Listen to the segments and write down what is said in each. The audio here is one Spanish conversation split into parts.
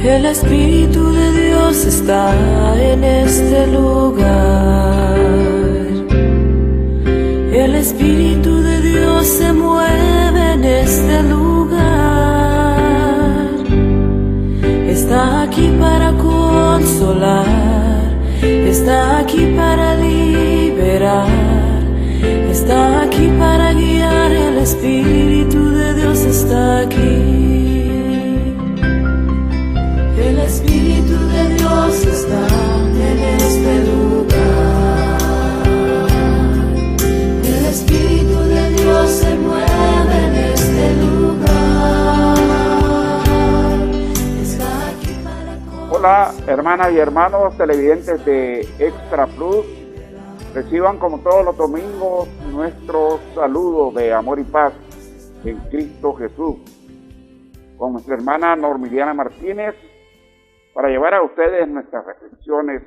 El Espíritu de Dios está en este lugar. El Espíritu de Dios se mueve en este lugar. Está aquí para consolar, está aquí para liberar, está aquí para guiar. El Espíritu de Dios está aquí. El Espíritu de Dios está en este lugar. El Espíritu de Dios se mueve en este lugar. Está aquí para... Hola, hermanas y hermanos televidentes de Extra Plus. Reciban como todos los domingos nuestro saludo de amor y paz en Cristo Jesús, con nuestra hermana Normiliana Martínez, para llevar a ustedes nuestras reflexiones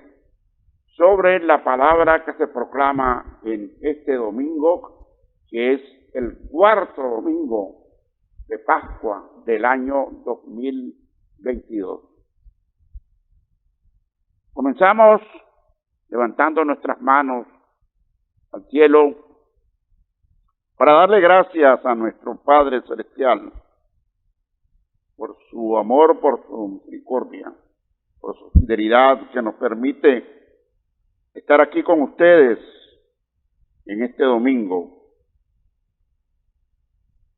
sobre la palabra que se proclama en este domingo, que es el cuarto domingo de Pascua del año 2022. Comenzamos levantando nuestras manos al cielo para darle gracias a nuestro Padre Celestial por su amor, por su misericordia, por su fidelidad que nos permite estar aquí con ustedes en este domingo.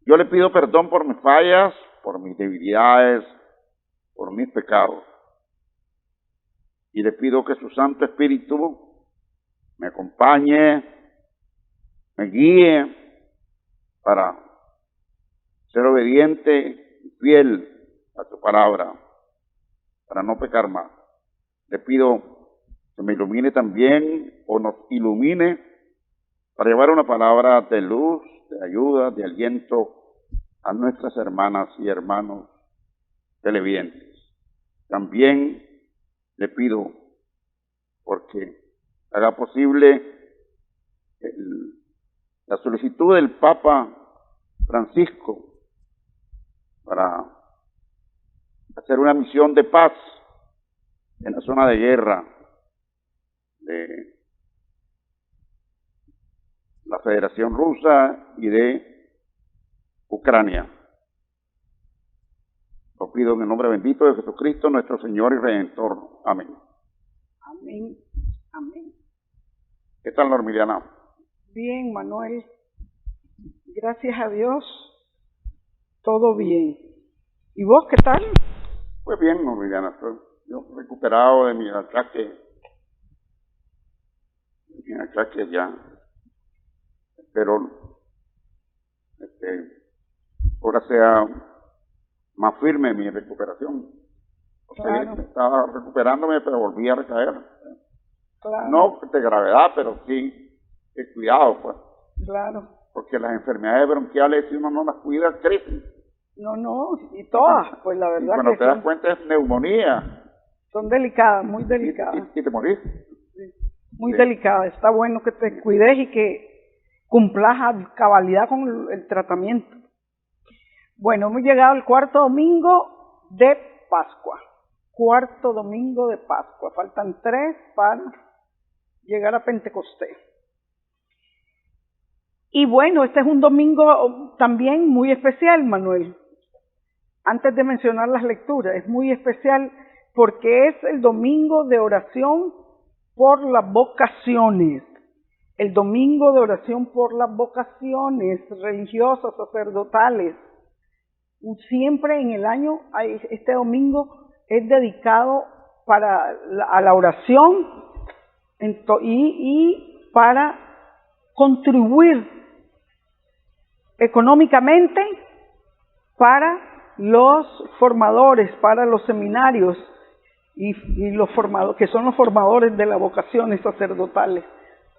Yo le pido perdón por mis fallas, por mis debilidades, por mis pecados. Y le pido que su Santo Espíritu me acompañe, me guíe para ser obediente y fiel a su palabra, para no pecar más. Le pido que me ilumine también, o nos ilumine, para llevar una palabra de luz, de ayuda, de aliento a nuestras hermanas y hermanos televidentes. También le pido porque haga posible la solicitud del Papa Francisco para hacer una misión de paz en la zona de guerra de la Federación Rusa y de Ucrania. Lo pido en el nombre bendito de Jesucristo, nuestro Señor y Redentor. Amén. Amén. Amén. ¿Qué tal, Normiliana? Bien, Manuel. Gracias a Dios, todo bien. ¿Y vos qué tal? Pues bien, Normiliana, estoy yo recuperado de mi ataque ya. Espero ahora sea más firme mi recuperación. Claro. Estaba recuperándome, pero volví a recaer. Claro. No de gravedad, pero sí de cuidado, pues. Claro. Porque las enfermedades bronquiales, si uno no las cuida, crecen. No, y todas, pues la verdad y cuando que te das cuenta es neumonía. son delicadas, muy delicadas. Y te morís. Sí, muy delicadas. Está bueno que te cuides y que cumplas a cabalidad con el tratamiento. Bueno, hemos llegado al cuarto domingo de Pascua. Cuarto domingo de Pascua. Faltan 3 para llegar a Pentecostés. Y bueno, este es un domingo también muy especial, Manuel. Antes de mencionar las lecturas, es muy especial porque es el domingo de oración por las vocaciones. El domingo de oración por las vocaciones religiosas, sacerdotales. Siempre en el año, este domingo es dedicado a la oración y para contribuir económicamente para los formadores, para los seminarios y los formadores, que son los formadores de las vocaciones sacerdotales.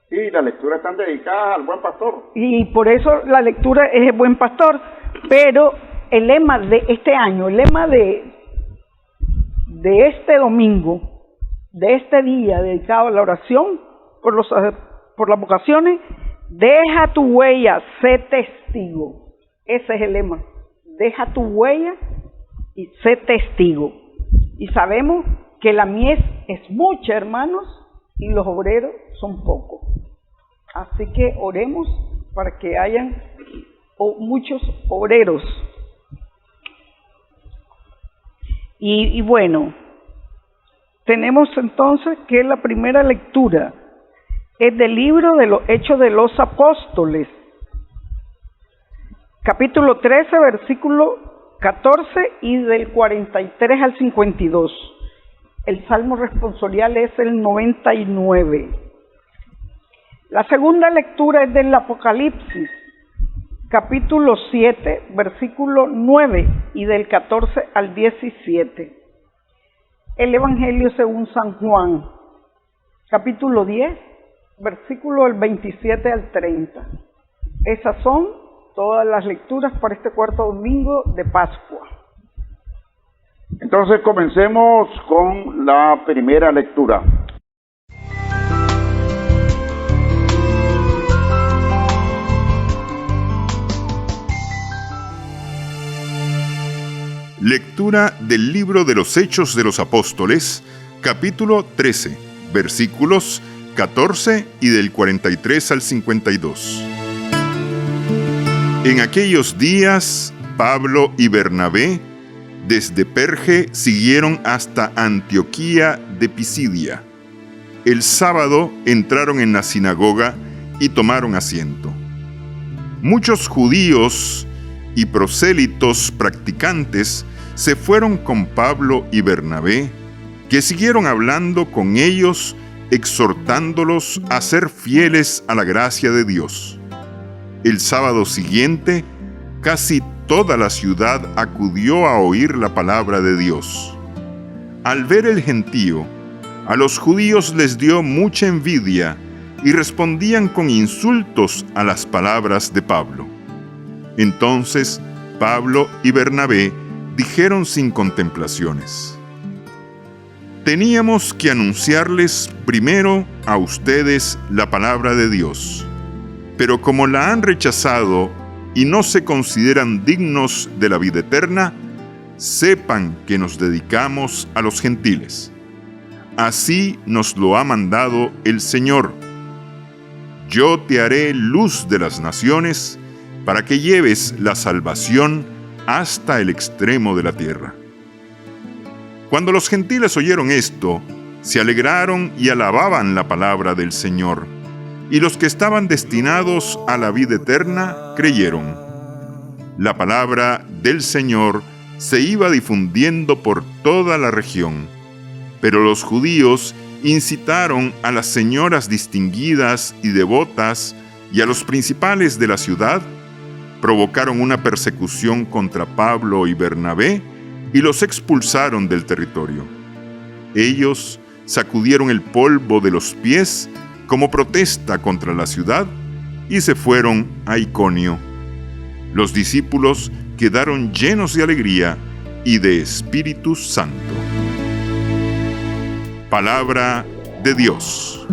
Sí, las lecturas están dedicadas al buen pastor. Y por eso la lectura es el buen pastor, pero el lema de este año, el lema de este domingo, de este día dedicado a la oración por las vocaciones, deja tu huella, sé testigo. Ese es el lema. Deja tu huella y sé testigo. Y sabemos que la mies es mucha, hermanos, y los obreros son pocos. Así que oremos para que hayan muchos obreros. Y bueno, tenemos entonces que la primera lectura es del libro de los Hechos de los Apóstoles, capítulo 13, versículo 14 y del 43 al 52. El salmo responsorial es el 99. La segunda lectura es del Apocalipsis, capítulo 7, versículo 9 y del 14 al 17. El Evangelio según San Juan, capítulo 10, versículo del 27 al 30. Esas son todas las lecturas para este cuarto domingo de Pascua. Entonces comencemos con la primera lectura. Lectura del libro de los Hechos de los Apóstoles, capítulo 13, versículos 14 y del 43 al 52. En aquellos días, Pablo y Bernabé, desde Perge, siguieron hasta Antioquía de Pisidia. El sábado entraron en la sinagoga y tomaron asiento. Muchos judíos y prosélitos practicantes se fueron con Pablo y Bernabé, que siguieron hablando con ellos, exhortándolos a ser fieles a la gracia de Dios. El sábado siguiente, casi toda la ciudad acudió a oír la palabra de Dios. Al ver el gentío, a los judíos les dio mucha envidia y respondían con insultos a las palabras de Pablo. Entonces Pablo y Bernabé dijeron sin contemplaciones: teníamos que anunciarles primero a ustedes la palabra de Dios, pero como la han rechazado y no se consideran dignos de la vida eterna, sepan que nos dedicamos a los gentiles. Así nos lo ha mandado el Señor. Yo te haré luz de las naciones para que lleves la salvación hasta el extremo de la tierra. Cuando los gentiles oyeron esto, se alegraron y alababan la palabra del Señor, y los que estaban destinados a la vida eterna creyeron. La palabra del Señor se iba difundiendo por toda la región, pero los judíos incitaron a las señoras distinguidas y devotas y a los principales de la ciudad, provocaron una persecución contra Pablo y Bernabé y los expulsaron del territorio. Ellos sacudieron el polvo de los pies como protesta contra la ciudad y se fueron a Iconio. Los discípulos quedaron llenos de alegría y de Espíritu Santo. Palabra de Dios.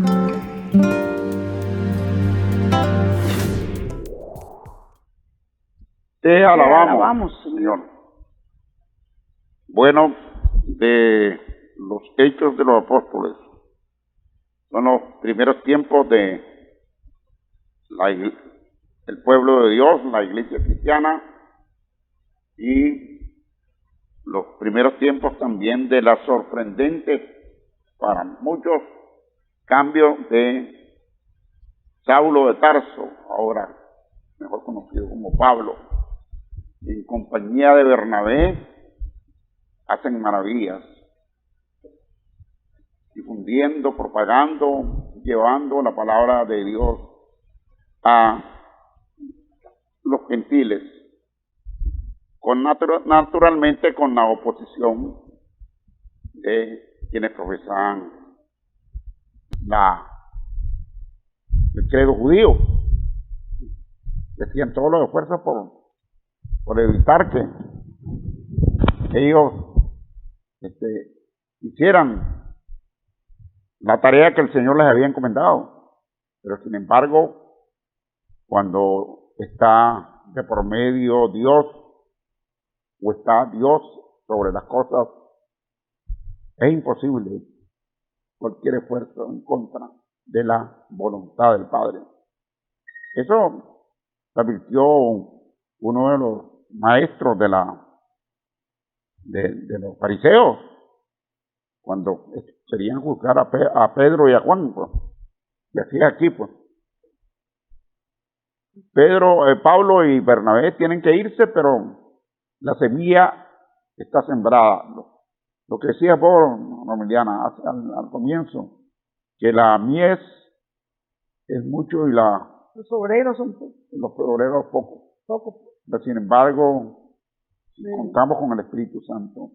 Te alabamos, alabamos, Señor. Bueno, de los Hechos de los Apóstoles, son los primeros tiempos de el pueblo de Dios, la iglesia cristiana, y los primeros tiempos también de las sorprendentes para muchos cambios de Saulo de Tarso, ahora mejor conocido como Pablo, en compañía de Bernabé, hacen maravillas, difundiendo, propagando, llevando la palabra de Dios a los gentiles, naturalmente con la oposición de quienes profesan el credo judío. Decían todos los esfuerzos por evitar que ellos hicieran la tarea que el Señor les había encomendado. Pero sin embargo, cuando está de por medio Dios, o está Dios sobre las cosas, Es imposible cualquier esfuerzo en contra de la voluntad del Padre. Eso lo advirtió uno de los maestros de los fariseos cuando querían juzgar a Pedro y a Juan, pues. Y así es aquí, pues. Pablo y Bernabé tienen que irse, pero la semilla está sembrada. Lo que decía vos, Romiliana, al comienzo, que la mies es mucho y los obreros son los obreros pocos. pocos, Pero sin embargo, contamos con el Espíritu Santo,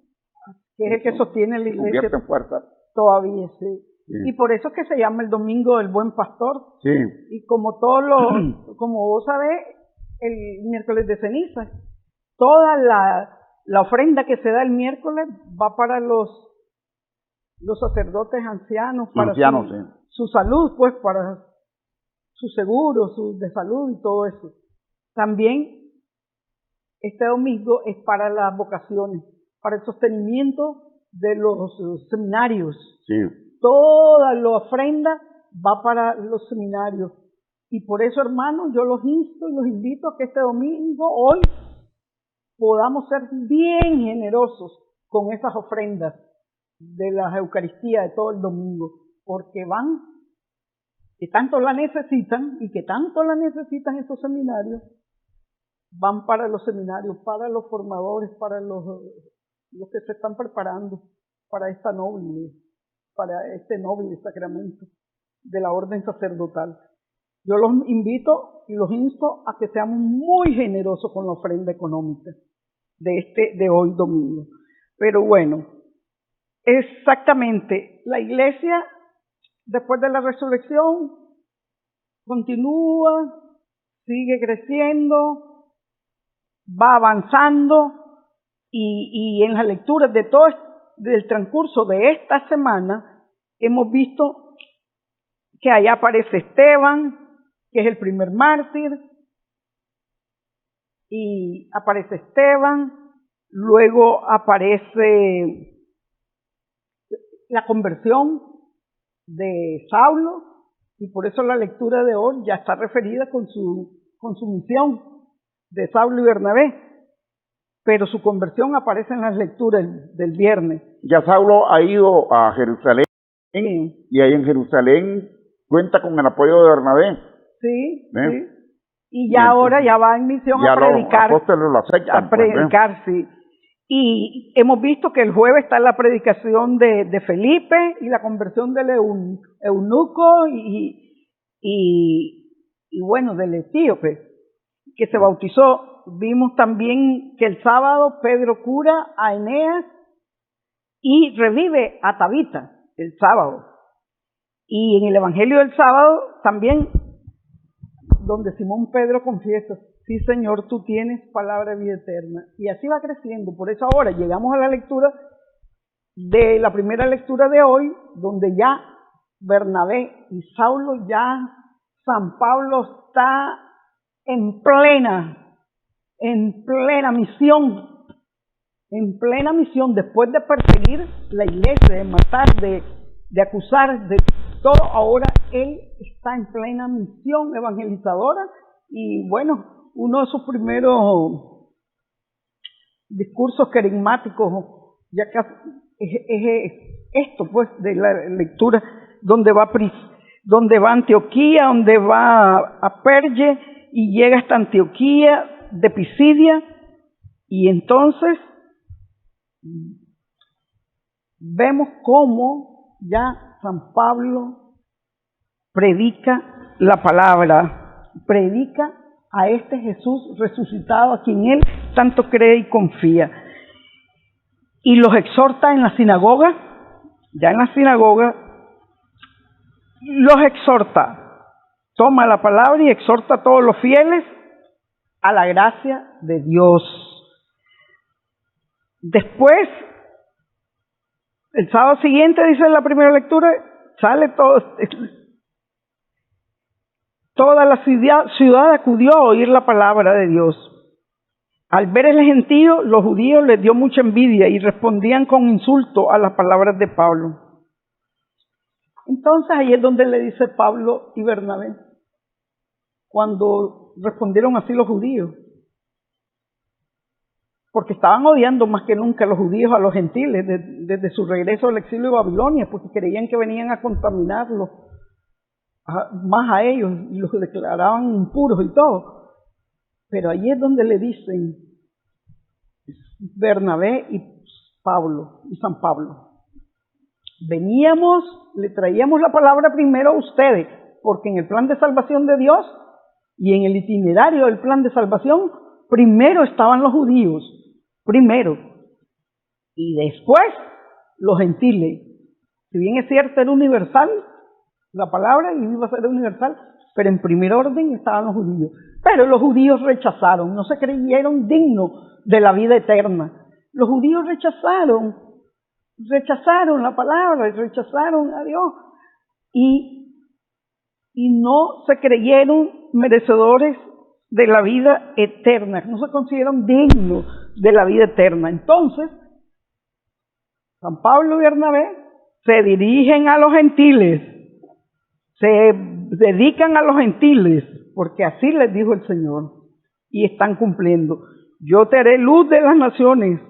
que es el que sostiene la iglesia convierte en fuerza. todavía, sí. Sí. Y por eso es que se llama el Domingo del Buen Pastor. Sí, Y como como vos sabés, el miércoles de ceniza, toda la ofrenda que se da el miércoles va para los sacerdotes ancianos, para ancianos, su salud, pues, para su seguro, de salud y todo eso. También este domingo es para las vocaciones, para el sostenimiento de los seminarios. sí. Toda la ofrenda va para los seminarios. Y por eso, hermanos, yo los insto y los invito a que este domingo, hoy, podamos ser bien generosos con esas ofrendas de la Eucaristía de todo el domingo, porque que tanto la necesitan y que tanto la necesitan estos seminarios, van para los seminarios, para los formadores, para los que se están preparando para este noble sacramento de la orden sacerdotal. Yo los invito y los insto a que seamos muy generosos con la ofrenda económica de hoy domingo. Pero bueno, exactamente, la iglesia después de la resurrección continúa, sigue creciendo, va avanzando y en las lecturas del transcurso de esta semana hemos visto que allá aparece Esteban, que es el primer mártir, y aparece Esteban, luego aparece la conversión de Saulo, y por eso la lectura de hoy ya está referida con su misión de Saulo y Bernabé, pero su conversión aparece en las lecturas del viernes. Ya Saulo ha ido a Jerusalén, Sí. y ahí en Jerusalén cuenta con el apoyo de Bernabé. Sí, ¿Ves? sí. Y ya ahora ya va en misión Ya a predicar. los apóstoles lo aceptan. A predicar, sí. Y hemos visto que el jueves está la predicación de Felipe y la conversión del eunuco y bueno, del etíope, que se bautizó. Vimos también que el sábado Pedro cura a Eneas y revive a Tabita el sábado. Y en el Evangelio del sábado también, donde Simón Pedro confiesa, sí Señor, tú tienes palabra de vida eterna. Y así va creciendo. Por eso ahora llegamos a la lectura de la primera lectura de hoy, donde ya Bernabé y Saulo, ya San Pablo está en plena misión, después de perseguir la iglesia, de matar, de acusar, de todo, ahora él está en plena misión evangelizadora. Y bueno, uno de sus primeros discursos carismáticos ya casi es esto, pues, de la lectura, donde va a Antioquía, donde va a Perge y llega hasta Antioquía de Pisidia, y entonces vemos cómo ya San Pablo predica la palabra, predica a este Jesús resucitado, a quien él tanto cree y confía, y los exhorta en la sinagoga. Ya en la sinagoga los exhorta, toma la palabra y exhorta a todos los fieles a la gracia de Dios. Después, el sábado siguiente, dice en la primera lectura, sale toda la ciudad acudió a oír la palabra de Dios. Al ver el gentío, los judíos les dio mucha envidia y respondían con insulto a las palabras de Pablo. Entonces ahí es donde le dice Pablo y Bernabé, cuando respondieron así los judíos, porque estaban odiando más que nunca a los judíos a los gentiles desde su regreso al exilio de Babilonia, porque creían que venían a contaminarlos más a ellos y los declaraban impuros y todo. Pero ahí es donde le dicen Bernabé y Pablo y San Pablo, le traíamos la palabra primero a ustedes, porque en el plan de salvación de Dios y en el itinerario del plan de salvación, primero estaban los judíos, primero, y después los gentiles. Si bien es cierto, era universal la palabra y iba a ser universal, pero en primer orden estaban los judíos. Pero los judíos rechazaron, no se creyeron dignos de la vida eterna. Los judíos rechazaron la palabra, rechazaron a Dios y no se creyeron merecedores de la vida eterna, no se consideraron dignos de la vida eterna. Entonces, San Pablo y Bernabé se dirigen a los gentiles, se dedican a los gentiles, porque así les dijo el Señor, y están cumpliendo. Yo te haré luz de las naciones.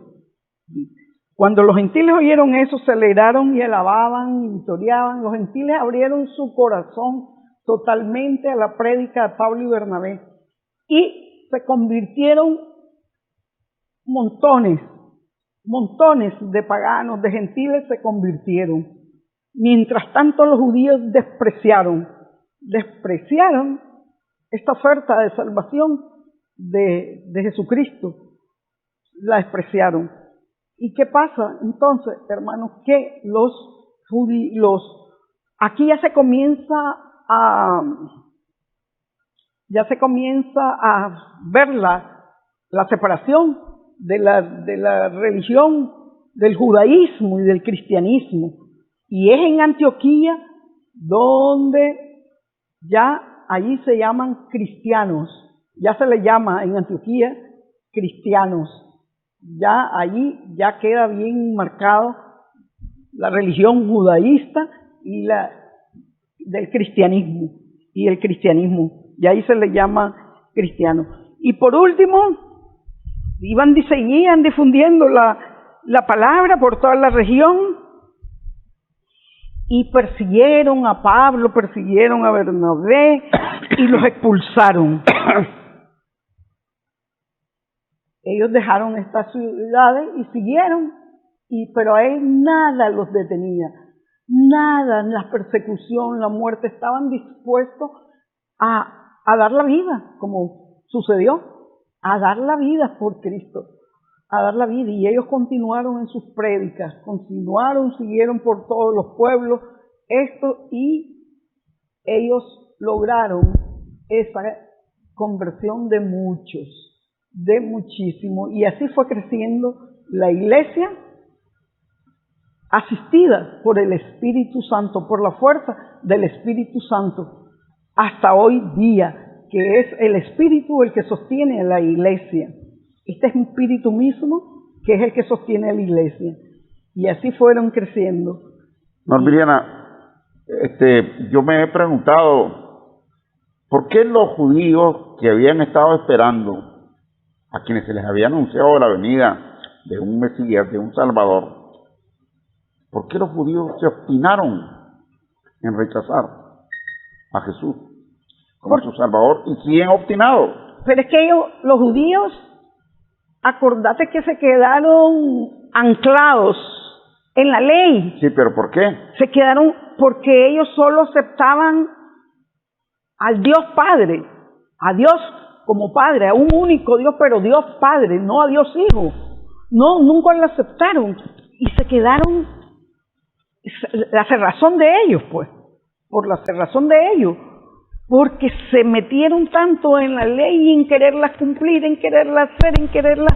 Cuando los gentiles oyeron eso, se alegraron y alababan y victoriaban. Los gentiles abrieron su corazón totalmente a la prédica de Pablo y Bernabé y se convirtieron montones de paganos, de gentiles se convirtieron. Mientras tanto los judíos despreciaron esta oferta de salvación de Jesucristo, la despreciaron. ¿Y qué pasa entonces, hermanos? Que aquí ya se comienza a ver la separación de la religión, del judaísmo y del cristianismo. Y es en Antioquía donde ya allí se llaman cristianos, ya se le llama en Antioquía cristianos. Ya allí ya queda bien marcado la religión judaísta y la del cristianismo y el cristianismo, y ahí se le llama cristiano. Y por último, seguían difundiendo la palabra por toda la región y persiguieron a Pablo, persiguieron a Bernabé y los expulsaron. Ellos dejaron estas ciudades y siguieron, pero a él nada los detenía, nada, la persecución, la muerte, estaban dispuestos a dar la vida, como sucedió, a dar la vida por Cristo, a dar la vida. Y ellos continuaron en sus prédicas, siguieron por todos los pueblos esto, y ellos lograron esa conversión de muchísimo, y así fue creciendo la iglesia, asistida por el Espíritu Santo, por la fuerza del Espíritu Santo, hasta hoy día, que es el Espíritu el que sostiene a la iglesia. Este es un Espíritu mismo que es el que sostiene a la iglesia, y así fueron creciendo. Norbiriana, yo me he preguntado, ¿por qué los judíos que habían estado esperando, a quienes se les había anunciado la venida de un Mesías, de un Salvador, ¿por qué los judíos se obstinaron en rechazar a Jesús como su Salvador y siguen obstinados? Pero es que los judíos, acordate que se quedaron anclados en la ley. Sí, pero ¿por qué? Se quedaron porque ellos solo aceptaban al Dios Padre, a Dios como Padre, a un único Dios, pero Dios Padre, no a Dios Hijo. No, nunca lo aceptaron y se quedaron, la cerrazón de ellos, pues, por la cerrazón de ellos, porque se metieron tanto en la ley y en quererla cumplir, en quererla hacer, en quererla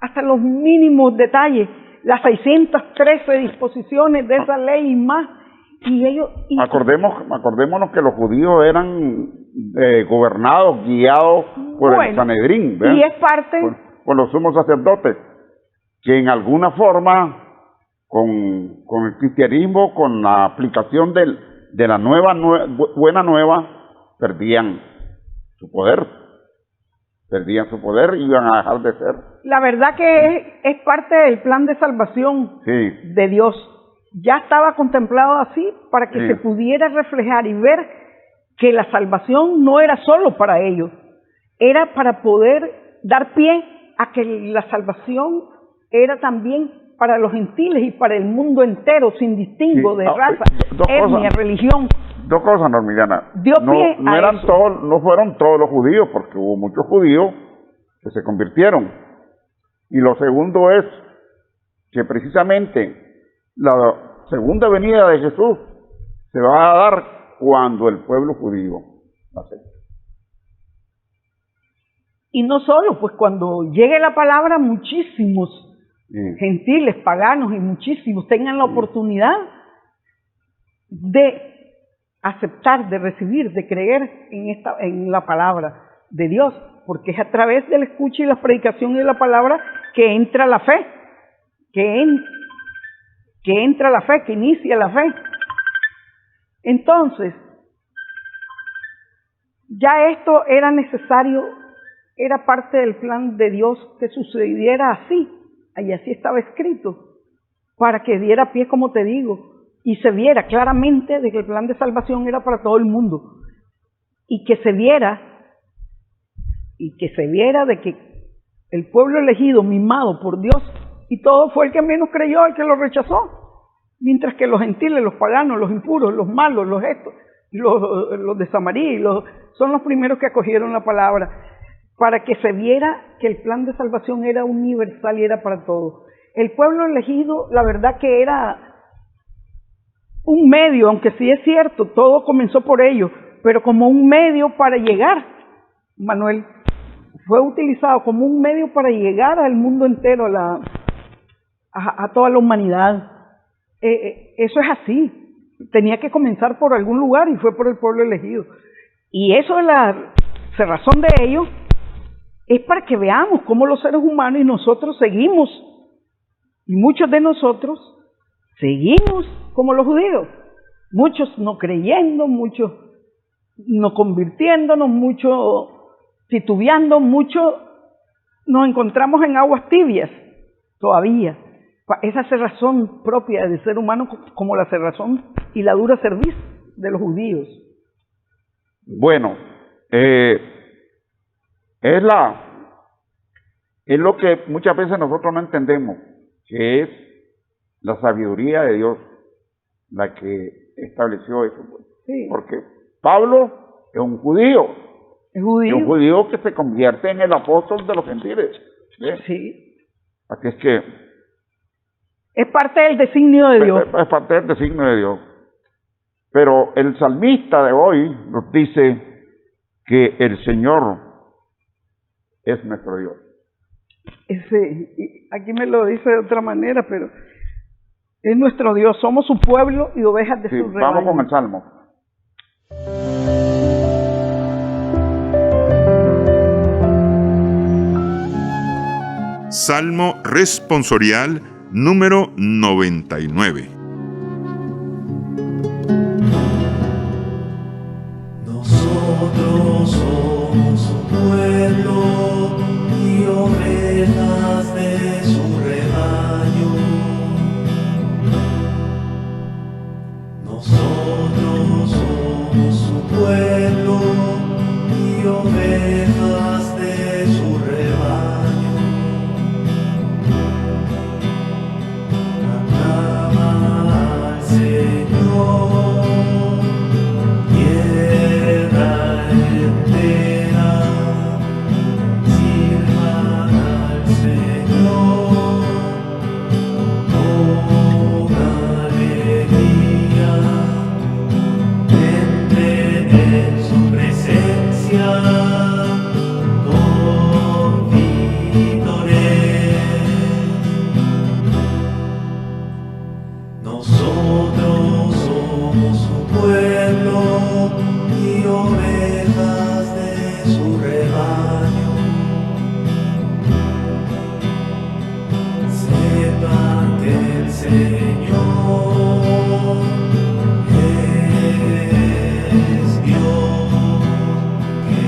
hasta los mínimos detalles, las 613 disposiciones de esa ley y más. Y ellos, acordémonos que los judíos eran gobernados, guiados por Bueno, el Sanedrín, ¿ven? y es parte, por los sumos sacerdotes, que en alguna forma, con el cristianismo, con la aplicación de la buena nueva, perdían su poder y iban a dejar de ser. la verdad que es parte del plan de salvación Sí, de Dios. Ya estaba contemplado así para que Sí. se pudiera reflejar y ver que la salvación no era solo para ellos, era para poder dar pie a que la salvación era también para los gentiles y para el mundo entero, sin distingo Sí. de raza, Dos etnia, cosas. religión. Dos cosas, Normiliana. Dio pie no a eran eso. todos, no fueron todos los judíos, porque hubo muchos judíos que se convirtieron. Y lo segundo es que precisamente la segunda venida de Jesús se va a dar cuando el pueblo judío la acepte. Y no solo, pues cuando llegue la palabra, muchísimos Sí. gentiles, paganos y muchísimos tengan la oportunidad de aceptar, de recibir, de creer en la palabra de Dios, porque es a través de la escucha y la predicación de la palabra que entra la fe, que entra la fe, que inicia la fe. Entonces, ya esto era necesario, era parte del plan de Dios que sucediera así, y así estaba escrito, para que diera pie, como te digo, y se viera claramente de que el plan de salvación era para todo el mundo, y que se viera de que el pueblo elegido, mimado por Dios, y todo fue el que menos creyó, el que lo rechazó, mientras que los gentiles, los paganos, los impuros, los malos, los de Samaria, son los primeros que acogieron la palabra, para que se viera que el plan de salvación era universal y era para todos. El pueblo elegido, la verdad que era un medio, aunque sí es cierto, todo comenzó por ellos, pero como un medio para llegar, Manuel, fue utilizado como un medio para llegar al mundo entero, a toda la humanidad. Eso es así, tenía que comenzar por algún lugar y fue por el pueblo elegido. Y eso es la cerrazón de ellos, es para que veamos cómo los seres humanos y nosotros seguimos, y muchos de nosotros seguimos como los judíos, muchos no creyendo, muchos no convirtiéndonos, muchos titubeando, muchos nos encontramos en aguas tibias todavía. Esa cerrazón propia del ser humano, como la cerrazón y la dura cerviz de los judíos. Bueno, es lo que muchas veces nosotros no entendemos, que es la sabiduría de Dios la que estableció eso. Sí. Porque Pablo es un judío. Es judío. Es un judío que se convierte en el apóstol de los gentiles. ¿Sí? Sí. Así es que Es parte del designio de Dios. es parte del designio de Dios. Pero el salmista de hoy nos dice que el Señor es nuestro Dios. Aquí me lo dice de otra manera, pero es nuestro Dios. Somos su pueblo y ovejas de Sí, su rebaño. vamos con el Salmo. Salmo responsorial número 99. Nosotros somos su pueblo y ovejas de su rebaño. Nosotros somos su pueblo y ovejas de su rebaño. Cantaba al Señor. Tierra entera, El Señor es Dios, que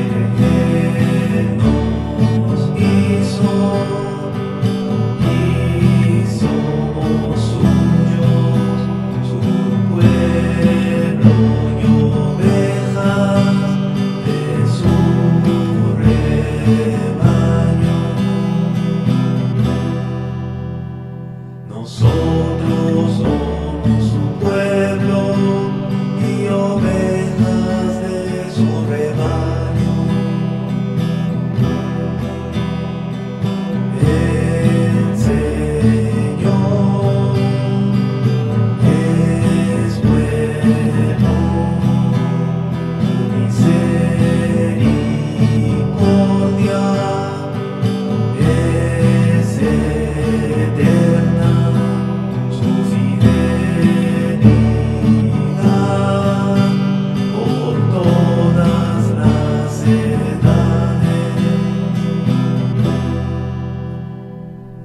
Él nos hizo y somos suyos, su pueblo y ovejas de su rebaño. Nosotros somos su pueblo y ovejas de su rebaño. El Señor es bueno, su misericordia es eterna, su fidelidad por todas las edades.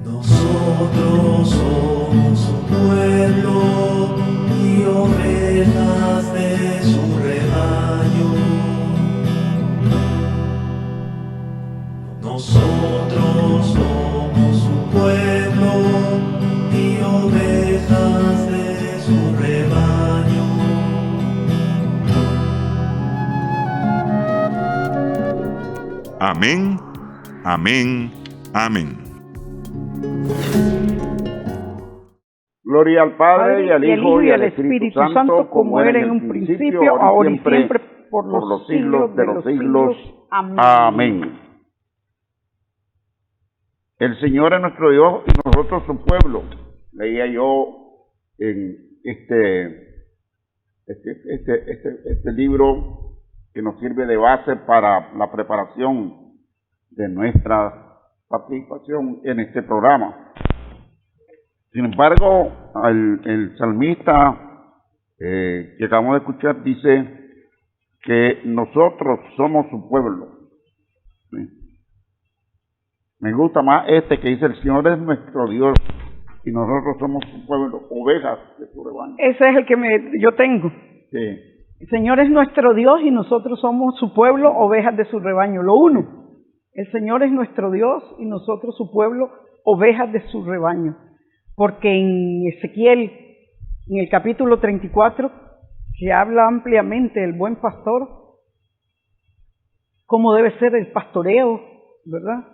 Nosotros somos su pueblo y ovejas de su rebaño. Nosotros somos su pueblo y ovejas de su rebaño. Amén, amén, amén. Gloria al Padre, y al Hijo, y al Espíritu Santo, como era en un principio, ahora y siempre, por los siglos de los siglos. Amén. El Señor es nuestro Dios y nosotros su pueblo. Leía yo en este libro que nos sirve de base para la preparación de nuestra participación en este programa. Sin embargo, el salmista que acabamos de escuchar dice que nosotros somos su pueblo. ¿Sí? Me gusta más este que dice: el Señor es nuestro Dios y nosotros somos su pueblo, ovejas de su rebaño. Ese es el que yo tengo. Sí. El Señor es nuestro Dios y nosotros somos su pueblo, ovejas de su rebaño. Lo uno. El Señor es nuestro Dios y nosotros su pueblo, ovejas de su rebaño. Porque en Ezequiel, en el capítulo 34, que habla ampliamente del buen pastor, cómo debe ser el pastoreo, ¿verdad?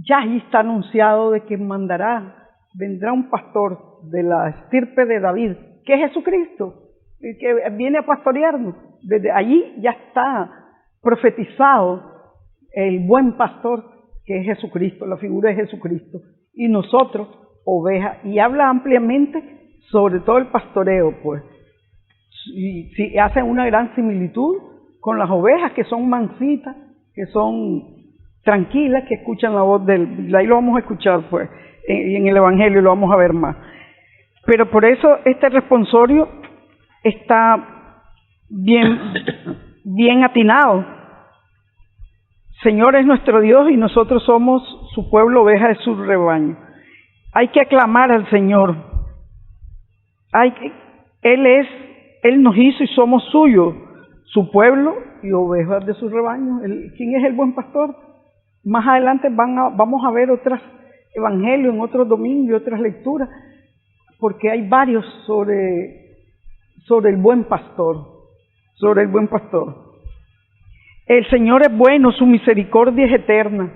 Ya ahí está anunciado de que vendrá un pastor de la estirpe de David, que es Jesucristo, el que viene a pastorearnos. Desde allí ya está profetizado el buen pastor, que es Jesucristo, la figura de Jesucristo. Y nosotros, ovejas, y habla ampliamente sobre todo el pastoreo, pues. Y hace una gran similitud con las ovejas, que son mansitas, que son tranquilas, que escuchan la voz del... Ahí lo vamos a escuchar, pues, y en el Evangelio lo vamos a ver más. Pero por eso este responsorio está bien atinado. Señor es nuestro Dios y nosotros somos su pueblo, oveja de su rebaño. Hay que aclamar al Señor. Él nos hizo y somos suyos, su pueblo y ovejas de su rebaño. ¿Quién es el buen pastor? Más adelante vamos a ver otros evangelios en otros domingos y otras lecturas, porque hay varios sobre el buen pastor, sobre el buen pastor. El Señor es bueno, su misericordia es eterna.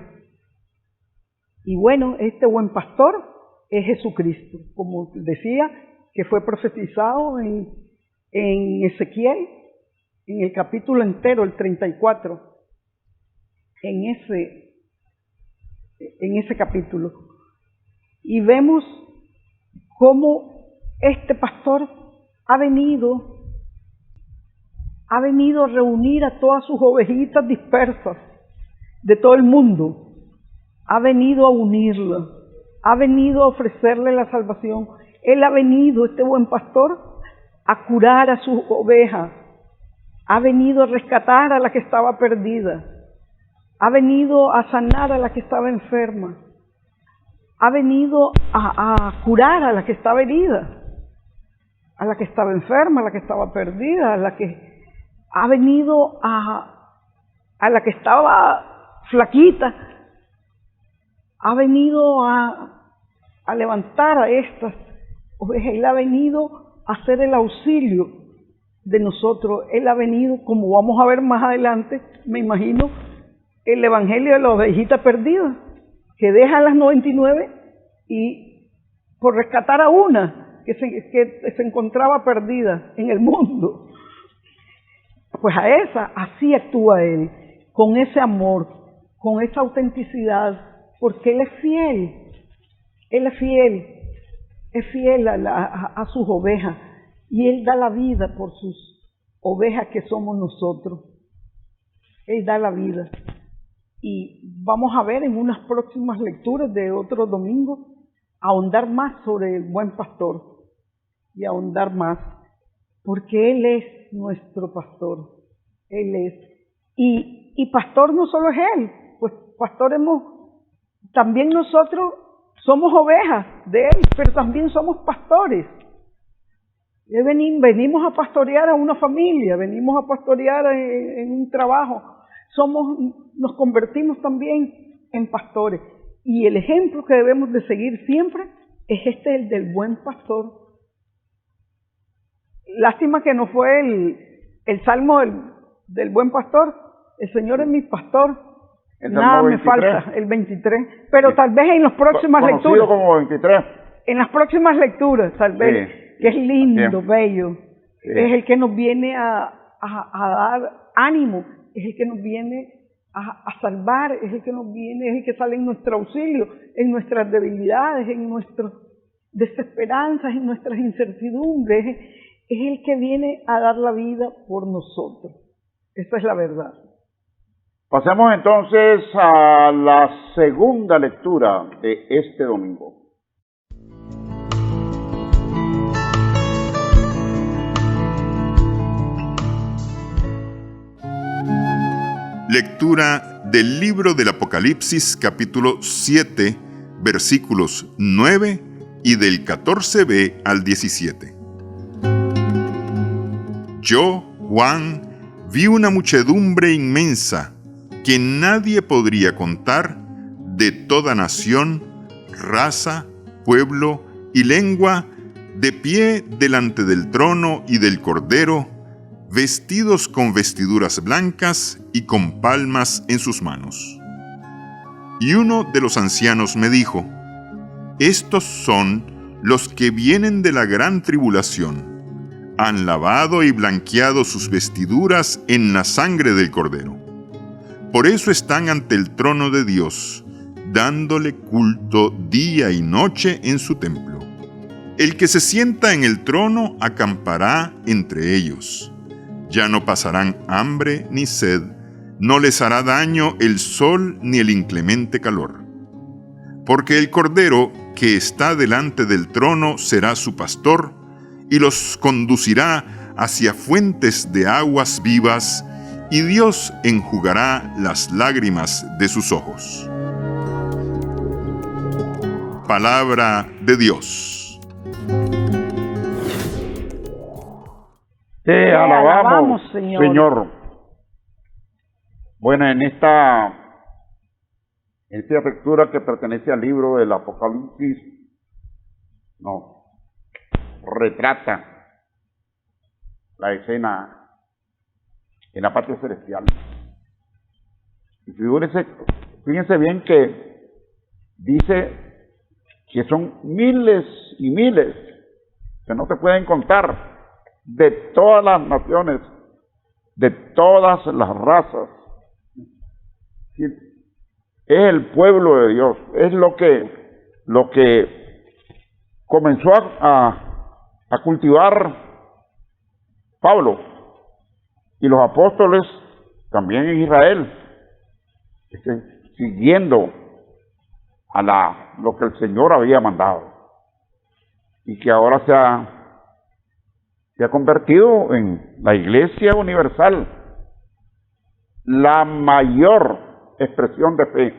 Y bueno, este buen pastor es Jesucristo, como decía, que fue profetizado en Ezequiel, en el capítulo entero, el 34, en ese capítulo. Y vemos cómo este pastor ha venido a reunir a todas sus ovejitas dispersas de todo el mundo. Ha venido a unirlas, ha venido a ofrecerle la salvación. Él ha venido, este buen pastor, a curar a sus ovejas. Ha venido a rescatar a la que estaba perdida. Ha venido a sanar a la que estaba enferma. ha venido a curar a la que estaba herida, a la que estaba enferma, a la que estaba perdida, a la que ha venido a la que estaba flaquita, ha venido a levantar a estas ovejas. Él ha venido a hacer el auxilio de nosotros. Él ha venido, como vamos a ver más adelante, me imagino, el evangelio de la ovejita perdida, que deja las 99 y por rescatar a una que se encontraba perdida en el mundo. Pues a esa, así actúa Él, con ese amor, con esa autenticidad, porque Él es fiel. Él es fiel a sus ovejas, y Él da la vida por sus ovejas que somos nosotros. Él da la vida. Y vamos a ver en unas próximas lecturas de otro domingo, ahondar más sobre el buen pastor, y ahondar más, porque Él es nuestro pastor. Él es. Y pastor no solo es Él, pues pastor también nosotros somos ovejas de Él, pero también somos pastores. Venimos a pastorear a una familia, venimos a pastorear en un trabajo. Nos convertimos también en pastores. Y el ejemplo que debemos de seguir siempre es el del buen pastor. Lástima que no fue el salmo del buen pastor. El Señor es mi pastor. Nada me falta, el 23. Pero sí, tal vez en las próximas lecturas. Como 23. En las próximas lecturas, tal vez, sí, que es lindo, bien, bello. Sí. Es el que nos viene a dar ánimo. Es el que nos viene a salvar, es el que sale en nuestro auxilio, en nuestras debilidades, en nuestras desesperanzas, en nuestras incertidumbres. Es el que viene a dar la vida por nosotros. Esa es la verdad. Pasemos entonces a la segunda lectura de este domingo. Lectura del libro del Apocalipsis, capítulo 7, versículos 9 y del 14b al 17. Yo, Juan, vi una muchedumbre inmensa que nadie podría contar, de toda nación, raza, pueblo y lengua, de pie delante del trono y del Cordero, vestidos con vestiduras blancas y con palmas en sus manos. Y uno de los ancianos me dijo: estos son los que vienen de la gran tribulación. Han lavado y blanqueado sus vestiduras en la sangre del Cordero. Por eso están ante el trono de Dios, dándole culto día y noche en su templo. El que se sienta en el trono acampará entre ellos. Ya no pasarán hambre ni sed, no les hará daño el sol ni el inclemente calor. Porque el Cordero que está delante del trono será su pastor, y los conducirá hacia fuentes de aguas vivas, y Dios enjugará las lágrimas de sus ojos. Palabra de Dios. Te alabamos, Señor. Bueno, en esta lectura que pertenece al libro del Apocalipsis, retrata la escena en la patria celestial. Y fíjense bien que dice que son miles y miles, que no se pueden contar, de todas las naciones, de todas las razas. Es el pueblo de Dios, es lo que comenzó a cultivar Pablo y los apóstoles también en Israel, siguiendo a lo que el Señor había mandado, y que ahora se ha convertido en la Iglesia Universal, la mayor expresión de fe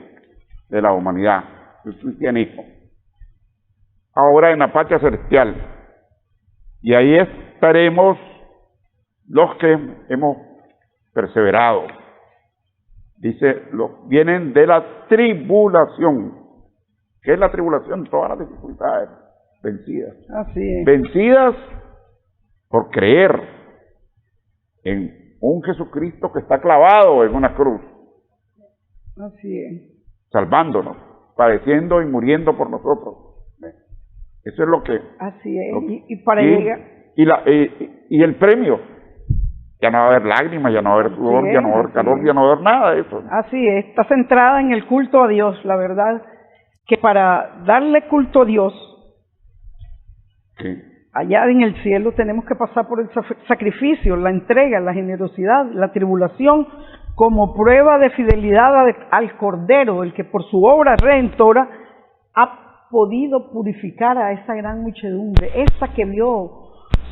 de la humanidad, el cristianismo. ahora en la patria celestial. Y ahí estaremos los que hemos perseverado. Dice, vienen de la tribulación. ¿Qué es la tribulación? Todas las dificultades vencidas. Así es. Vencidas por creer en un Jesucristo que está clavado en una cruz, Así es. salvándonos, padeciendo y muriendo por nosotros. Eso es lo que... Así es. lo- Y para llegar... y el premio. Ya no va a haber lágrimas, ya no va a haber sudor, Así ya no va a haber es, calor, así ya no va a haber nada de eso. Así es. Está centrada en el culto a Dios, la verdad. Que para darle culto a Dios, Sí. allá en el cielo tenemos que pasar por el sacrificio, la entrega, la generosidad, la tribulación, como prueba de fidelidad al Cordero, el que por su obra redentora ha podido purificar a esa gran muchedumbre, esa que vio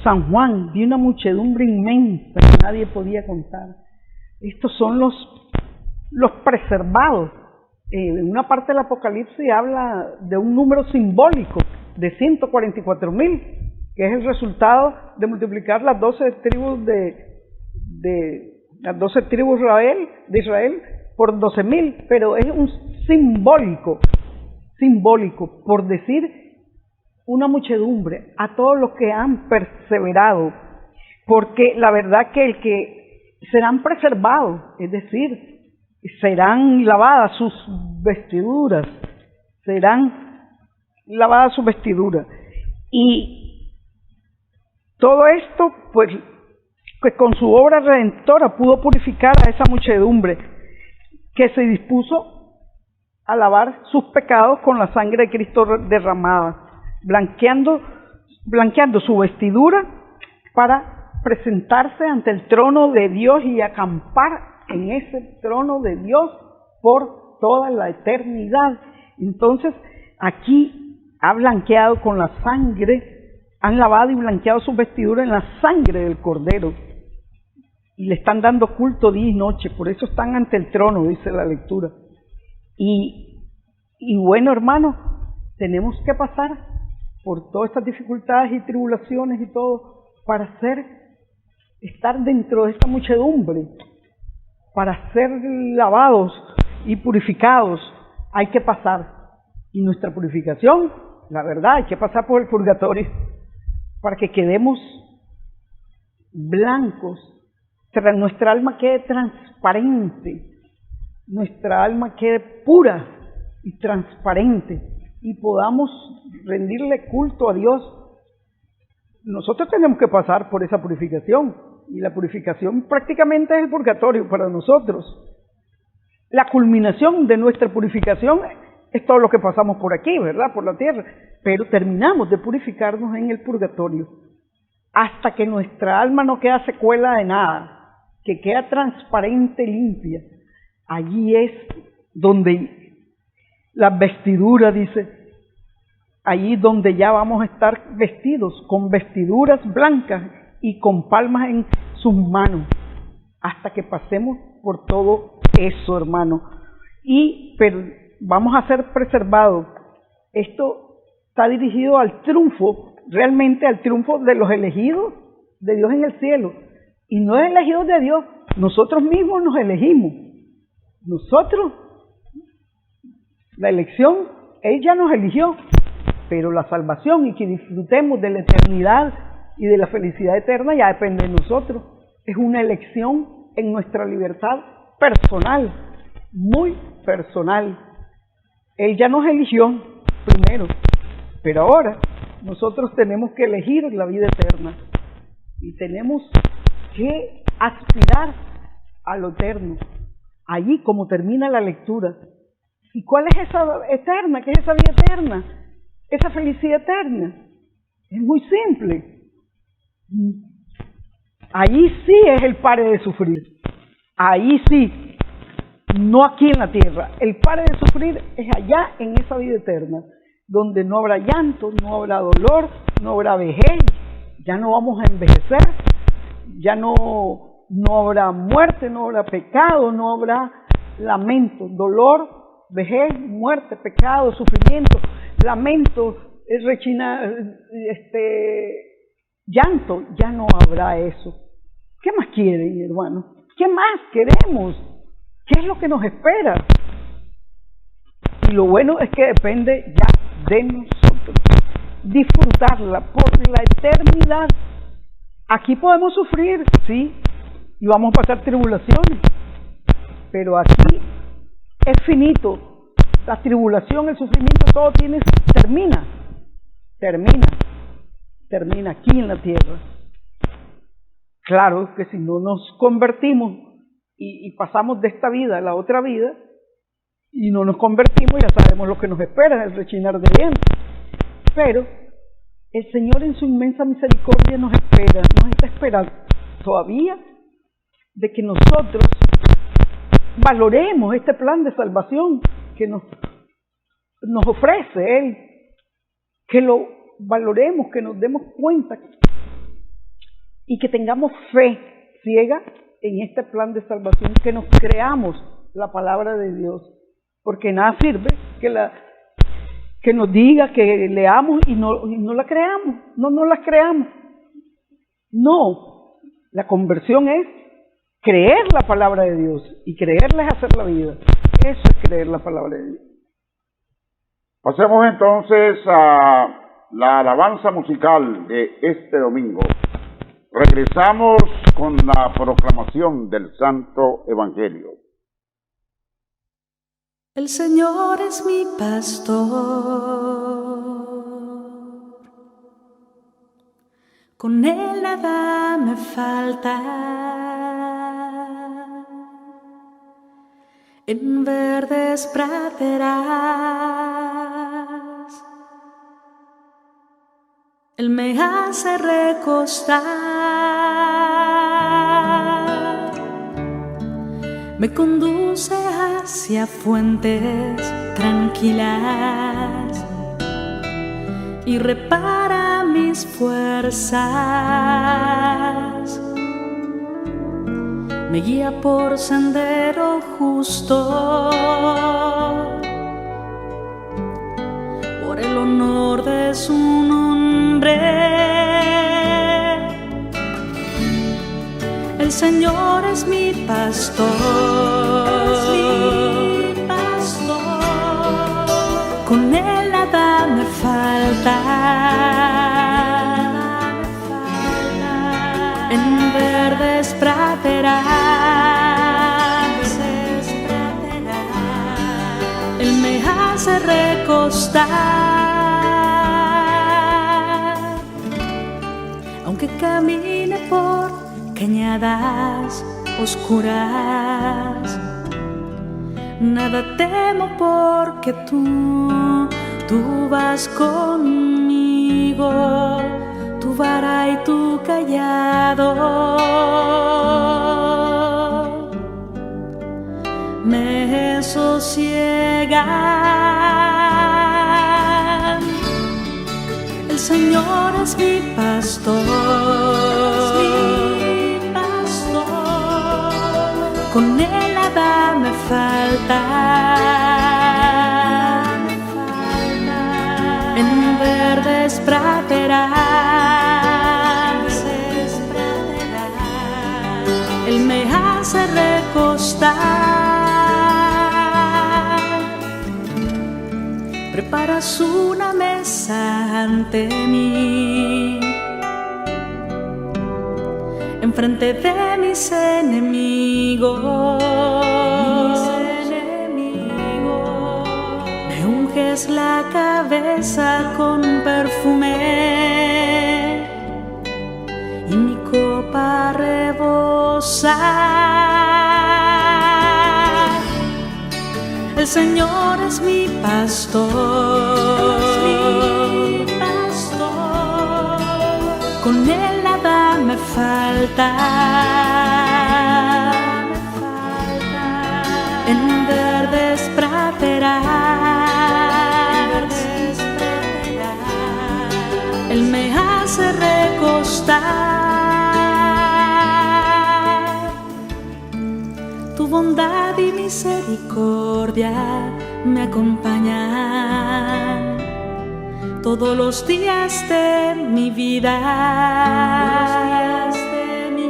San Juan, vio una muchedumbre inmensa que nadie podía contar. Estos son los preservados. En una parte del Apocalipsis habla de un número simbólico de 144,000, que es el resultado de multiplicar las 12 tribus de las 12 tribus de Israel por 12,000, pero es un simbólico, por decir una muchedumbre, a todos los que han perseverado, porque la verdad que el que serán preservados, es decir, serán lavadas sus vestiduras, y todo esto, pues con su obra redentora pudo purificar a esa muchedumbre que se dispuso a lavar sus pecados con la sangre de Cristo derramada, blanqueando su vestidura para presentarse ante el trono de Dios y acampar en ese trono de Dios por toda la eternidad. Entonces, aquí ha blanqueado con la sangre, han lavado y blanqueado sus vestiduras en la sangre del Cordero. Y le están dando culto día y noche, por eso están ante el trono, dice la lectura. Y bueno, hermanos, tenemos que pasar por todas estas dificultades y tribulaciones y todo, para estar dentro de esta muchedumbre, para ser lavados y purificados, hay que pasar. Y nuestra purificación, la verdad, hay que pasar por el purgatorio, para que quedemos blancos, nuestra alma quede transparente, nuestra alma quede pura y transparente, y podamos rendirle culto a Dios. Nosotros tenemos que pasar por esa purificación, y la purificación prácticamente es el purgatorio para nosotros. La culminación de nuestra purificación es todo lo que pasamos por aquí, ¿verdad? Por la tierra, pero terminamos de purificarnos en el purgatorio, hasta que nuestra alma no queda secuela de nada, que queda transparente, limpia. Allí es donde las vestiduras, dice, allí donde ya vamos a estar vestidos con vestiduras blancas y con palmas en sus manos, hasta que pasemos por todo eso, hermano. Pero vamos a ser preservados. Esto está dirigido al triunfo, realmente al triunfo de los elegidos de Dios en el cielo. Y no es elegidos de Dios, nosotros mismos nos elegimos. Nosotros, la elección, Él ya nos eligió, pero la salvación y que disfrutemos de la eternidad y de la felicidad eterna ya depende de nosotros. Es una elección en nuestra libertad personal, muy personal. Él ya nos eligió primero, pero ahora nosotros tenemos que elegir la vida eterna y tenemos que aspirar a lo eterno. Allí, como termina la lectura. ¿Y cuál es esa eterna? ¿Qué es esa vida eterna? Esa felicidad eterna. Es muy simple. Allí sí es el pare de sufrir. Ahí sí. No aquí en la tierra. El pare de sufrir es allá en esa vida eterna, donde no habrá llanto, no habrá dolor, no habrá vejez, ya no vamos a envejecer, ya no habrá muerte, no habrá pecado, no habrá lamento, dolor, vejez, muerte, pecado, sufrimiento, lamento, llanto, ya no habrá eso. ¿Qué más quieren, hermano? ¿Qué más queremos? ¿Qué es lo que nos espera? Y lo bueno es que depende ya de nosotros. Disfrutarla por la eternidad. Aquí podemos sufrir, sí, y vamos a pasar tribulaciones, pero aquí es finito. La tribulación, el sufrimiento, todo termina aquí en la tierra. Claro que si no nos convertimos y pasamos de esta vida a la otra vida y no nos convertimos, ya sabemos lo que nos espera, el rechinar de dientes. Pero el Señor en su inmensa misericordia nos está esperando todavía de que nosotros valoremos este plan de salvación que nos ofrece Él, que lo valoremos, que nos demos cuenta y que tengamos fe ciega en este plan de salvación, que nos creamos la palabra de Dios, porque nada sirve que nos diga, que leamos y no la creamos, no la creamos. No, la conversión es creer la palabra de Dios, y creerla es hacer la vida. Eso es creer la palabra de Dios. Pasemos entonces a la alabanza musical de este domingo. Regresamos con la proclamación del Santo Evangelio. El Señor es mi pastor, con Él nada me falta. En verdes praderas Él me hace recostar, me conduce hacia fuentes tranquilas y repara mis fuerzas, me guía por sendero justo, por el honor de su nombre. El Señor es mi pastor, con Él nada me falta. En verdes praderas Él me hace recostar, aunque camine por cañadas oscuras, nada temo porque tú vas conmigo, tu vara y tu callado me sosiegan. El Señor es mi pastor, con Él nada me falta. En verdes praderas Él me hace recostar, preparas una mesa ante mí, enfrente de mis enemigos. Me unges la cabeza con perfume y mi copa rebosa. El Señor es mi pastor, con Él nada me falta. En verdes praderas Él me hace recostar, tu bondad y misericordia me acompañan, todos los días de mi vida, y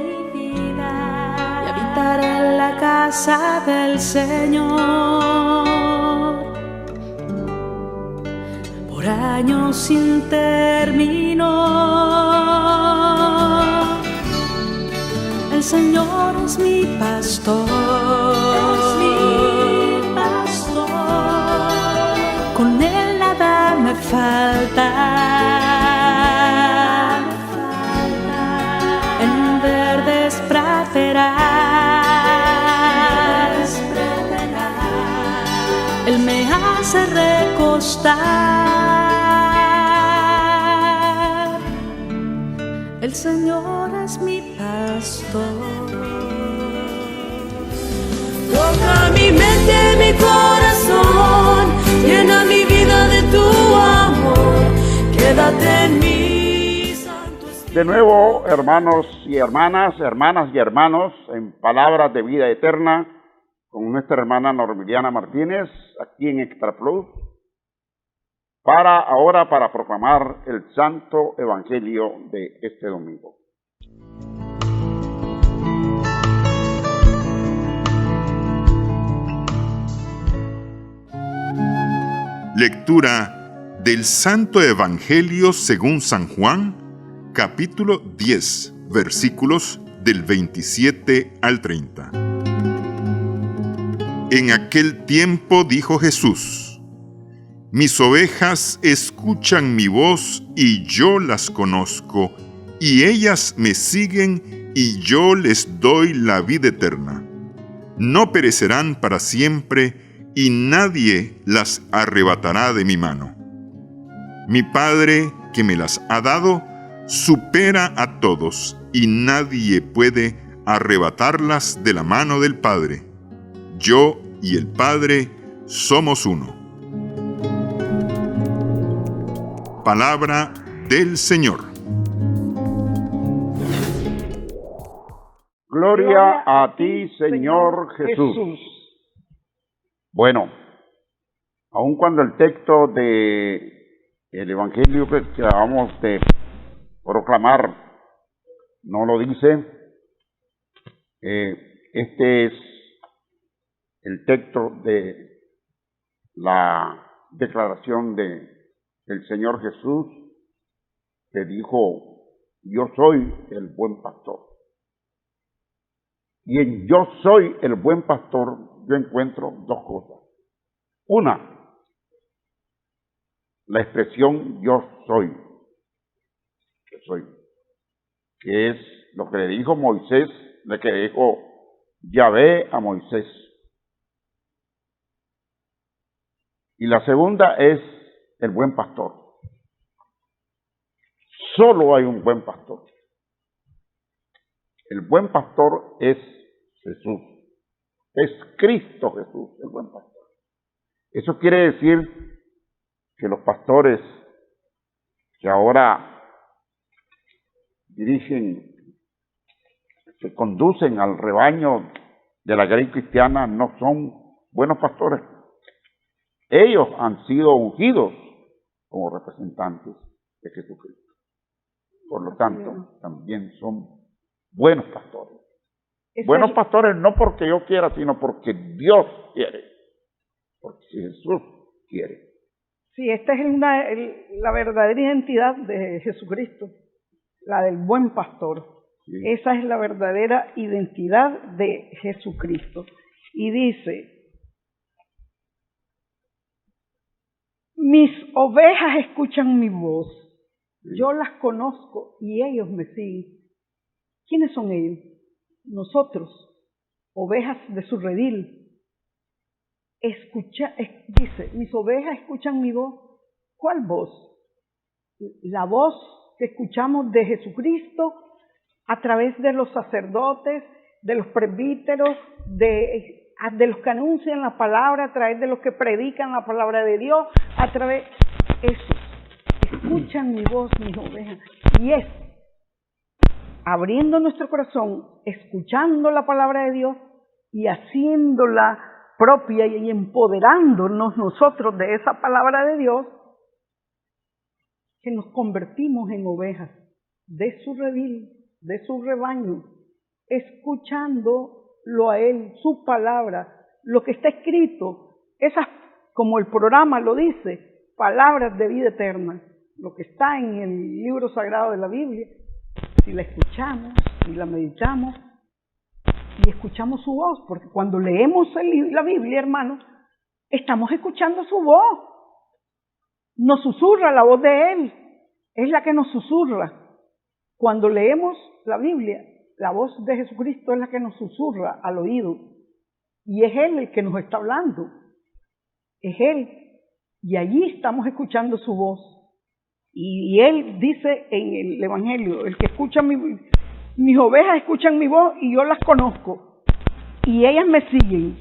habitaré en la casa del Señor por años sin término. El Señor es mi pastor, con Él nada me falta. En verdes praderas Él me hace recostar. El Señor es mi pastor. Toca mi mente, mi corazón, llena mi vida de tu amor, quédate en mí, Santo Espíritu. De nuevo, hermanos y hermanas, hermanas y hermanos, en Palabras de Vida Eterna, con nuestra hermana Normiliana Martínez, aquí en Extra Plus, para proclamar el Santo Evangelio de este domingo. Lectura del Santo Evangelio según San Juan, capítulo 10, versículos del 27 al 30. En aquel tiempo dijo Jesús: mis ovejas escuchan mi voz y yo las conozco, y ellas me siguen y yo les doy la vida eterna. No perecerán para siempre, y nadie las arrebatará de mi mano. Mi Padre, que me las ha dado, supera a todos, y nadie puede arrebatarlas de la mano del Padre. Yo y el Padre somos uno. Palabra del Señor. Gloria a ti, Señor Jesús. Bueno, aun cuando el texto del Evangelio que acabamos de proclamar no lo dice, este es el texto de la declaración del Señor Jesús, que dijo: yo soy el buen pastor. Y en yo soy el buen pastor yo encuentro dos cosas. Una, la expresión yo soy, que es lo que le dijo Moisés, lo que dijo Yahvé a Moisés. Y la segunda es el buen pastor. Solo hay un buen pastor. El buen pastor es Jesús. Es Cristo Jesús, el buen pastor. Eso quiere decir que los pastores que ahora dirigen, que conducen al rebaño de la grey cristiana, no son buenos pastores. Ellos han sido ungidos como representantes de Jesucristo. Por lo tanto, también son buenos pastores. Buenos pastores no porque yo quiera, sino porque Dios quiere. Porque Jesús quiere. Sí, esta es la verdadera identidad de Jesucristo, la del buen pastor. Sí. Esa es la verdadera identidad de Jesucristo. Y dice: mis ovejas escuchan mi voz, yo las conozco y ellos me siguen. ¿Quiénes son ellos? Nosotros, ovejas de su redil. Dice, mis ovejas escuchan mi voz. ¿Cuál voz? La voz que escuchamos de Jesucristo a través de los sacerdotes, de los presbíteros, de los que anuncian la palabra, a través de los que predican la palabra de Dios, a través de esos. Escuchan mi voz, mis ovejas. Y es abriendo nuestro corazón, escuchando la palabra de Dios y haciéndola propia y empoderándonos nosotros de esa palabra de Dios, que nos convertimos en ovejas de su redil, de su rebaño, escuchándolo a Él, su palabra, lo que está escrito, esas, como el programa lo dice, palabras de vida eterna, lo que está en el libro sagrado de la Biblia, si la escuchamos, si la meditamos y escuchamos su voz, porque cuando leemos la Biblia, hermanos, estamos escuchando su voz. Nos susurra la voz de Él, es la que nos susurra. Cuando leemos la Biblia, la voz de Jesucristo es la que nos susurra al oído. Y es Él el que nos está hablando. Es Él. Y allí estamos escuchando su voz. Y Él dice en el Evangelio, el que escucha mis ovejas escuchan mi voz y yo las conozco. Y ellas me siguen.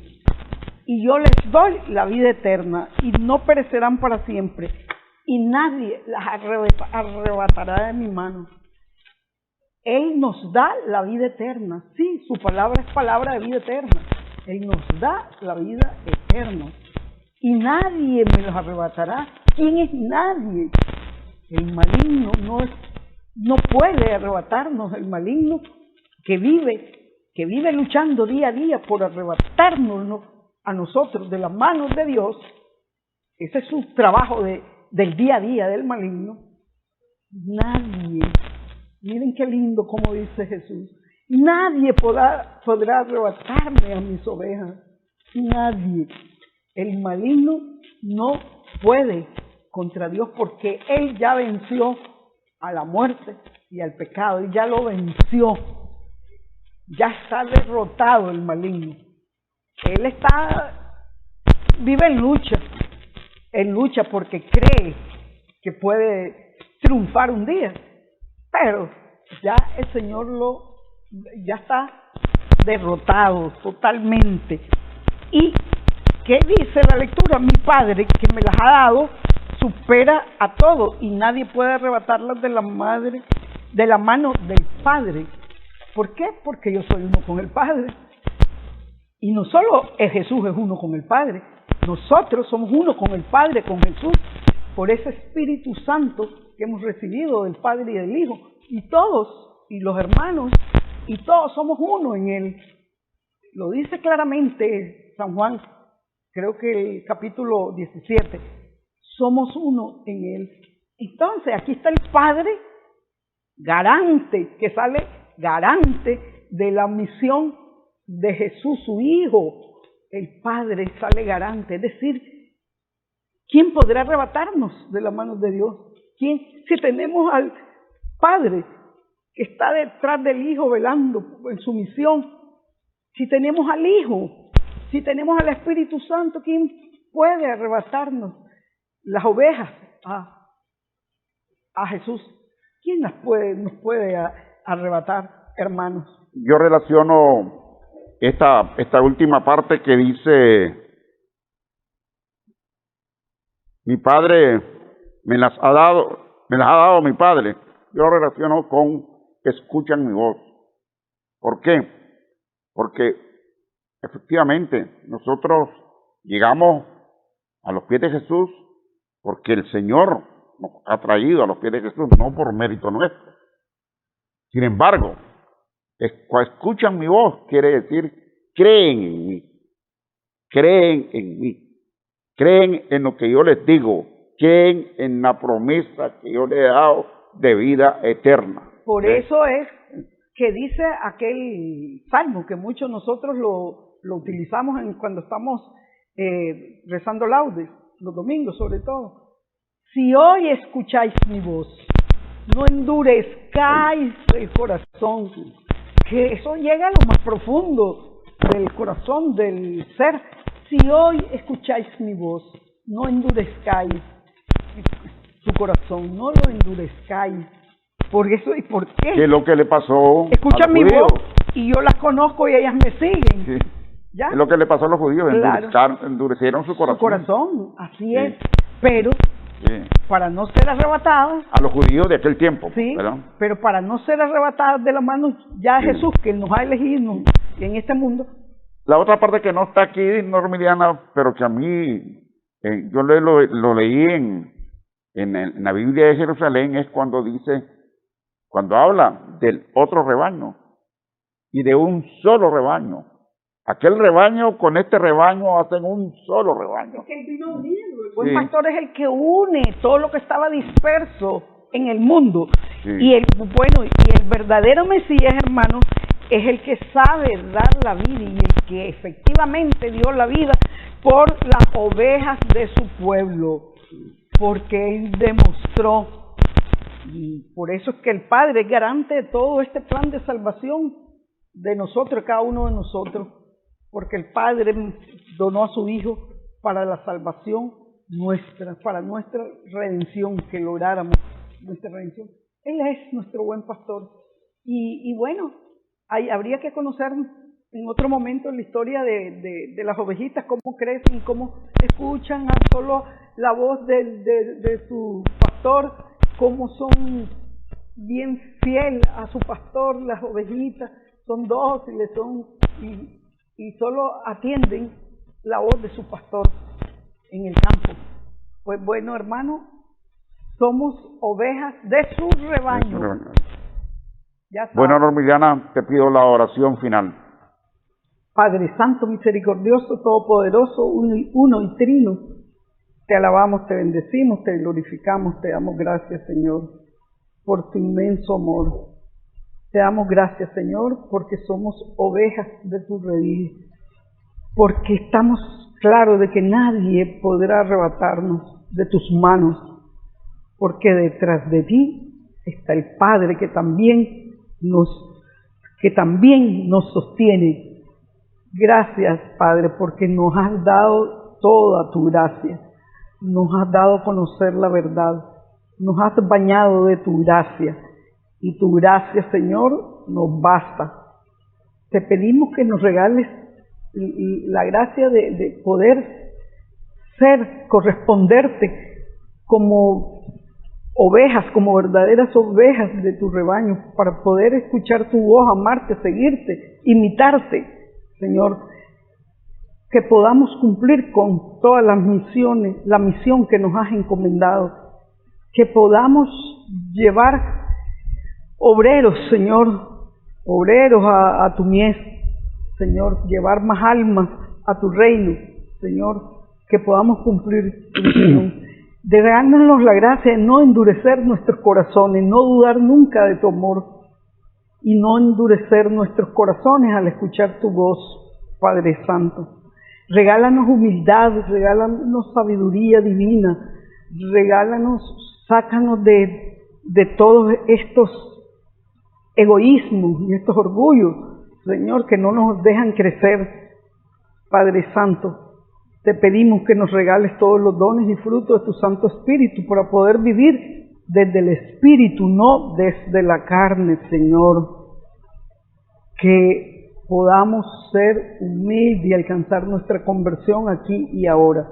Y yo les doy la vida eterna y no perecerán para siempre. Y nadie las arrebatará de mi mano. Él nos da la vida eterna. Sí, su palabra es palabra de vida eterna. Él nos da la vida eterna. Y nadie me los arrebatará. ¿Quién es nadie? El maligno no puede arrebatarnos. El maligno que vive luchando día a día por arrebatarnos a nosotros de las manos de Dios. Ese es su trabajo del día a día del maligno. Nadie, miren qué lindo como dice Jesús, nadie podrá arrebatarme a mis ovejas. Nadie. El maligno no puede contra Dios porque Él ya venció a la muerte y al pecado. Él ya lo venció. Ya está derrotado el maligno. Él vive en lucha. Él lucha porque cree que puede triunfar un día. Pero ya el Señor ya está derrotado totalmente. ¿Y qué dice la lectura? Mi Padre, que me las ha dado, supera a todo y nadie puede arrebatarlas de la mano del Padre. ¿Por qué? Porque yo soy uno con el Padre. Y no solo Jesús es uno con el Padre, nosotros somos uno con el Padre, con Jesús, por ese Espíritu Santo que hemos recibido del Padre y del Hijo. Y todos, y los hermanos, y todos somos uno en Él. Lo dice claramente San Juan, creo que el capítulo 17, somos uno en Él. Entonces, aquí está el Padre, garante, que sale garante de la misión de Jesús, su Hijo. El Padre sale garante, es decir, ¿quién podrá arrebatarnos de las manos de Dios? ¿Quién? Si tenemos al Padre que está detrás del Hijo velando en su misión, si tenemos al Hijo, si tenemos al Espíritu Santo, ¿quién puede arrebatarnos las ovejas a Jesús? ¿Quién nos puede arrebatar, hermanos? Yo relaciono esta última parte que dice, mi Padre me las ha dado mi Padre. Yo lo relaciono con escuchan mi voz. ¿Por qué? Porque efectivamente nosotros llegamos a los pies de Jesús porque el Señor nos ha traído a los pies de Jesús, no por mérito nuestro. Sin embargo, escuchan mi voz, quiere decir, creen en mí, creen en lo que yo les digo, creen en la promesa que yo les he dado de vida eterna. Por eso es que dice aquel salmo que muchos nosotros lo utilizamos cuando estamos rezando laudes, los domingos sobre todo. Si hoy escucháis mi voz, no endurezcáis el corazón, que eso llega a lo más profundo del corazón, del ser. Si hoy escucháis mi voz, no endurezcáis su corazón, no lo endurezcáis. ¿Por eso y por qué? ¿Qué es lo que le pasó Escuchan a los mi judíos? voz y yo las conozco y ellas me siguen. Sí. ¿Ya? Es lo que le pasó a los judíos, Claro. endurecieron su corazón. Su corazón, así Sí. es. Pero Sí. para no ser arrebatadas, A los judíos de aquel tiempo, sí, ¿verdad? pero para no ser arrebatadas de la mano ya de Jesús, que nos ha elegido en este mundo. La otra parte que no está aquí, Normiliana, pero que a mí, yo lo leí en la Biblia de Jerusalén es cuando habla del otro rebaño y de un solo rebaño. Aquel rebaño con este rebaño hacen un solo rebaño. Es que él vino a unirlo. El buen pastor es el que une todo lo que estaba disperso en el mundo. Sí. Y el verdadero Mesías, hermano, es el que sabe dar la vida y el que efectivamente dio la vida por las ovejas de su pueblo, porque él demostró, y por eso es que el Padre es garante de todo este plan de salvación de nosotros, cada uno de nosotros, porque el Padre donó a su Hijo para la salvación nuestra, para nuestra redención, que lográramos nuestra redención. Él es nuestro buen pastor. Y bueno, habría que conocer en otro momento la historia de las ovejitas, cómo crecen y cómo escuchan a solo la voz de su pastor, cómo son bien fiel a su pastor, las ovejitas, son dóciles, y solo atienden la voz de su pastor en el campo. Pues bueno, hermano, somos ovejas de su rebaño. Ya sabes. Bueno, Normiliana, te pido la oración final. Padre Santo, misericordioso, todopoderoso, uno y trino, te alabamos, te bendecimos, te glorificamos, te damos gracias, Señor, por tu inmenso amor. Te damos gracias, Señor, porque somos ovejas de tu redil, porque estamos claros de que nadie podrá arrebatarnos de tus manos, porque detrás de ti está el Padre que también nos sostiene. Gracias, Padre, porque nos has dado toda tu gracia, nos has dado a conocer la verdad, nos has bañado de tu gracia, y tu gracia, Señor, nos basta. Te pedimos que nos regales la gracia de poder corresponderte como ovejas, como verdaderas ovejas de tu rebaño, para poder escuchar tu voz, amarte, seguirte, imitarte, Señor, que podamos cumplir con todas las misiones, la misión que nos has encomendado, que podamos llevar obreros, Señor, obreros a tu mies, Señor, llevar más almas a tu reino, Señor, que podamos cumplir tu misión. De darnos la gracia de no endurecer nuestros corazones, no dudar nunca de tu amor y no endurecer nuestros corazones al escuchar tu voz, Padre Santo. Regálanos humildad, regálanos sabiduría divina, sácanos de todos estos egoísmos y estos orgullos, Señor, que no nos dejan crecer, Padre Santo. Te pedimos que nos regales todos los dones y frutos de tu Santo Espíritu para poder vivir desde el Espíritu, no desde la carne, Señor. Que podamos ser humildes y alcanzar nuestra conversión aquí y ahora.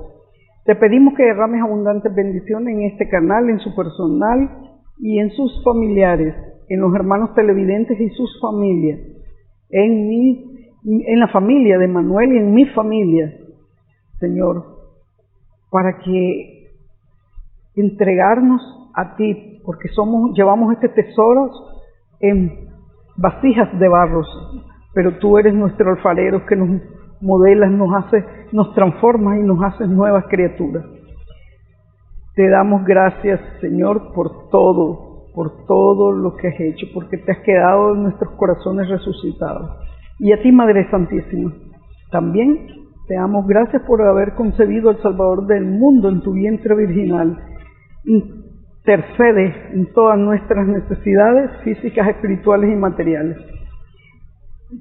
Te pedimos que derrames abundantes bendiciones en este canal, en su personal y en sus familiares, en los hermanos televidentes y sus familias, en la familia de Manuel y en mi familia, Señor, para que entregarnos a ti, porque llevamos este tesoro en vasijas de barros, pero tú eres nuestro alfarero que nos modelas, nos transformas y nos haces nuevas criaturas. Te damos gracias, Señor, por todo lo que has hecho, porque te has quedado en nuestros corazones resucitados. Y a ti, Madre Santísima, también te damos gracias por haber concebido al Salvador del mundo en tu vientre virginal. Intercede en todas nuestras necesidades físicas, espirituales y materiales.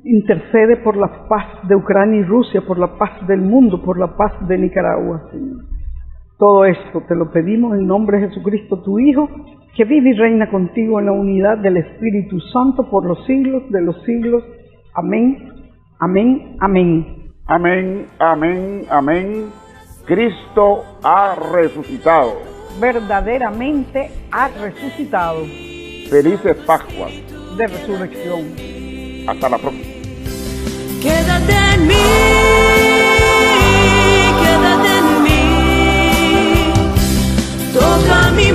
Intercede por la paz de Ucrania y Rusia, por la paz del mundo, por la paz de Nicaragua, Señor. Todo esto te lo pedimos en nombre de Jesucristo, tu Hijo, que vive y reina contigo en la unidad del Espíritu Santo por los siglos de los siglos. Amén, amén, amén. Amén, amén, amén. Cristo ha resucitado. Verdaderamente ha resucitado. Felices Pascuas de resurrección. Hasta la próxima. Quédate en mí, quédate en mí. Toca mi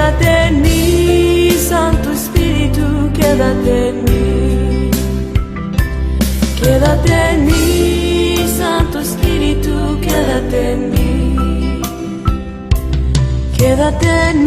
Quédate en mí, Santo Espíritu, quédate en mí. Quédate en mí, Santo Espíritu, quédate en mí. Quédate en